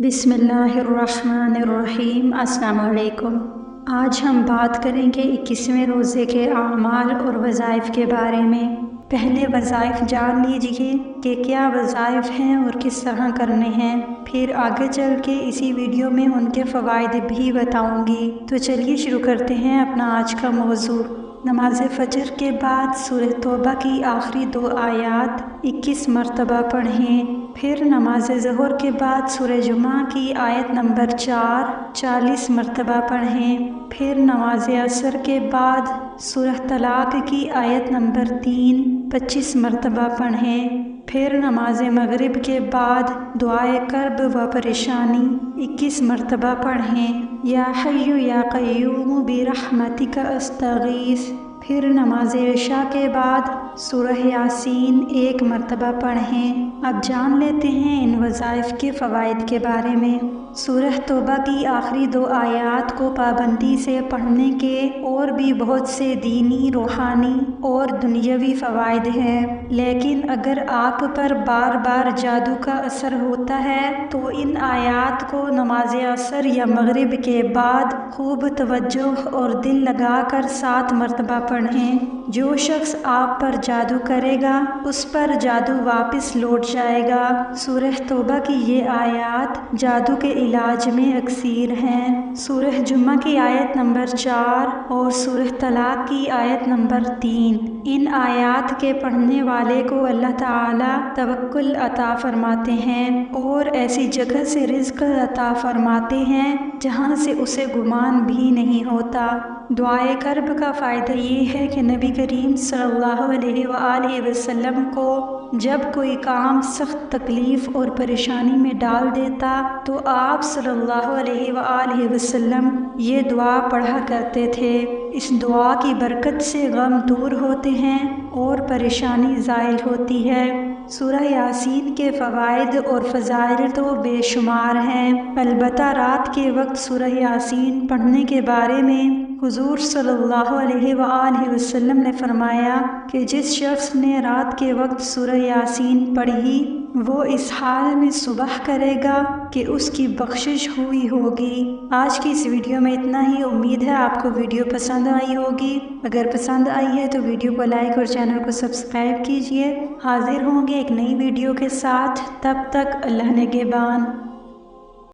بسم اللہ الرحمن الرحیم۔ السلام علیکم۔ آج ہم بات کریں گے 21ویں روزے کے اعمال اور وظائف کے بارے میں۔ پہلے وظائف جان لیجیے کہ کیا وظائف ہیں اور کس طرح کرنے ہیں، پھر آگے چل کے اسی ویڈیو میں ان کے فوائد بھی بتاؤں گی۔ تو چلیے شروع کرتے ہیں اپنا آج کا موضوع۔ نماز فجر کے بعد سورہ توبہ کی آخری 2 آیات 21 مرتبہ پڑھیں۔ پھر نماز ظہر کے بعد سورہ جمعہ کی آیت نمبر 4 40 مرتبہ پڑھیں۔ پھر نماز عصر کے بعد سورہ طلاق کی آیت نمبر 3 25 مرتبہ پڑھیں۔ پھر نماز مغرب کے بعد دعائے کرب و پریشانی 21 مرتبہ پڑھیں۔ یا حی یا قیوم برحمتک استغیث۔ پھر نماز عشاء کے بعد سورہ یاسین 1 مرتبہ پڑھیں۔ اب جان لیتے ہیں ان وظائف کے فوائد کے بارے میں۔ سورہ توبہ کی آخری 2 آیات کو پابندی سے پڑھنے کے اور بھی بہت سے دینی، روحانی اور دنیاوی فوائد ہیں، لیکن اگر آپ پر بار بار جادو کا اثر ہوتا ہے تو ان آیات کو نماز عصر یا مغرب کے بعد خوب توجہ اور دل لگا کر 7 مرتبہ پڑھیں۔ جو شخص آپ پر جادو کرے گا اس پر جادو واپس لوٹ جائے گا۔ سورہ توبہ کی یہ آیات جادو کے علاج میں اکثیر ہیں۔ سورہ جمعہ کی آیت نمبر 4 اور سورہ طلاق کی آیت نمبر 3، ان آیات کے پڑھنے والے کو اللہ تعالی توکل عطا فرماتے ہیں اور ایسی جگہ سے رزق عطا فرماتے ہیں جہاں سے اسے گمان بھی نہیں ہوتا۔ دعائے کرب کا فائدہ یہ ہے کہ نبی کریم صلی اللہ علیہ وآلہ وسلم کو جب کوئی کام سخت تکلیف اور پریشانی میں ڈال دیتا تو آپ صلی اللہ علیہ وآلہ وسلم یہ دعا پڑھا کرتے تھے۔ اس دعا کی برکت سے غم دور ہوتے ہیں اور پریشانی زائل ہوتی ہے۔ سورہ یاسین کے فوائد اور فضائل تو بے شمار ہیں، البتہ رات کے وقت سورہ یاسین پڑھنے کے بارے میں حضور صلی اللہ علیہ وآلہ وسلم نے فرمایا کہ جس شخص نے رات کے وقت سورہ یاسین پڑھی وہ اس حال میں صبح کرے گا کہ اس کی بخشش ہوئی ہوگی۔ آج کی اس ویڈیو میں اتنا ہی۔ امید ہے آپ کو ویڈیو پسند آئی ہوگی۔ اگر پسند آئی ہے تو ویڈیو کو لائک اور چینل کو سبسکرائب کیجیے۔ حاضر ہوں گے ایک نئی ویڈیو کے ساتھ، تب تک اللہ نگہبان۔